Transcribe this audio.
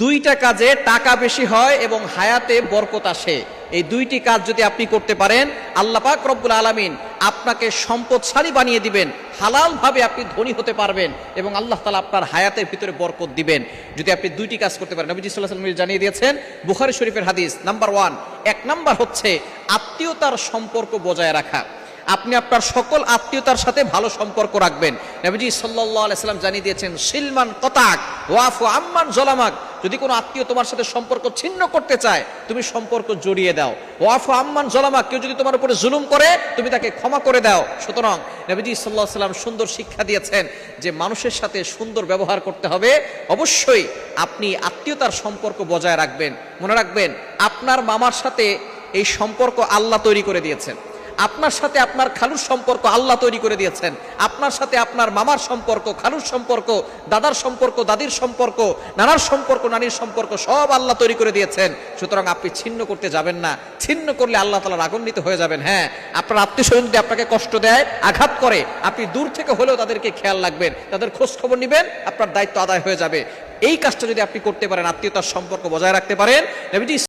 দুইটা কাজে টাকা বেশি হয় এবং হায়াতে বরকত আসে। এই দুইটি কাজ যদি আপনি করতে পারেন, আল্লাহ পাক রব্বুল আলামিন আপনাকে সম্পদশালী বানিয়ে দিবেন, হালাল ভাবে আপনি ধনী হতে পারবেন এবং আল্লাহ তাআলা আপনার হায়াতের ভিতরে বরকত দিবেন যদি আপনি দুইটি কাজ করতে পারেন। নবী সাল্লাল্লাহু আলাইহি ওয়াসাল্লাম জানিয়ে দিয়েছেন, বুখারী শরীফের হাদিস নাম্বার 1, 1 নাম্বার হচ্ছে আত্মীয়তার সম্পর্ক বজায় রাখা। আপনি আপনার সকল আত্মীয়তার সাথে ভালো সম্পর্ক রাখবেন। নবীজি সাল্লাল্লাহু আলাইহি ওয়াসাল্লাম জানিয়ে দিয়েছেন, সিলমান কতাক ওয়াফু আম্মান যালামাক। যদি কোনো আত্মীয় তোমার সাথে সম্পর্ক ছিন্ন করতে চায়, তুমি সম্পর্ক জড়িয়ে দাও। ওয়াফু আম্মান যালামাক, কেউ যদি তোমার উপরে জুলুম করে, তুমি তাকে ক্ষমা করে দাও। সুতরাং নবীজি সাল্লাল্লাহু আলাইহি ওয়াসাল্লাম সুন্দর শিক্ষা দিয়েছেন যে মানুষের সাথে সুন্দর ব্যবহার করতে হবে। অবশ্যই আপনি আত্মীয়তার সম্পর্ক বজায় রাখবেন। মনে রাখবেন, আপনার মামার সাথে এই সম্পর্ক আল্লাহ তৈরি করে দিয়েছেন, আপনার সাথে আপনার খালুর সম্পর্ক আল্লাহ তৈরি করে দিয়েছেন, আপনার সাথে আপনার মামার সম্পর্ক, খালুর সম্পর্ক, দাদার সম্পর্ক, দাদির সম্পর্ক, নানার সম্পর্ক, নানির সম্পর্ক সব আল্লাহ তৈরি করে দিয়েছেন। সুতরাং আপনি ছিন্ন করতে যাবেন না। ছিন্ন করলে আল্লাহ তাআলা রাগান্বিত হয়ে যাবেন। হ্যাঁ, আপনার আত্মীয় স্বজন যদি আপনাকে কষ্ট দেয়, আঘাত করে, আপনি দূর থেকে হলেও তাদেরকে খেয়াল রাখবেন, তাদের খোঁজ খবর নেবেন, আপনার দায়িত্ব আদায় হয়ে যাবে। এই কাজটা যদি আপনি করতে পারেন, আত্মীয়তার সম্পর্ক বজায় রাখতে পারেন, নবীজি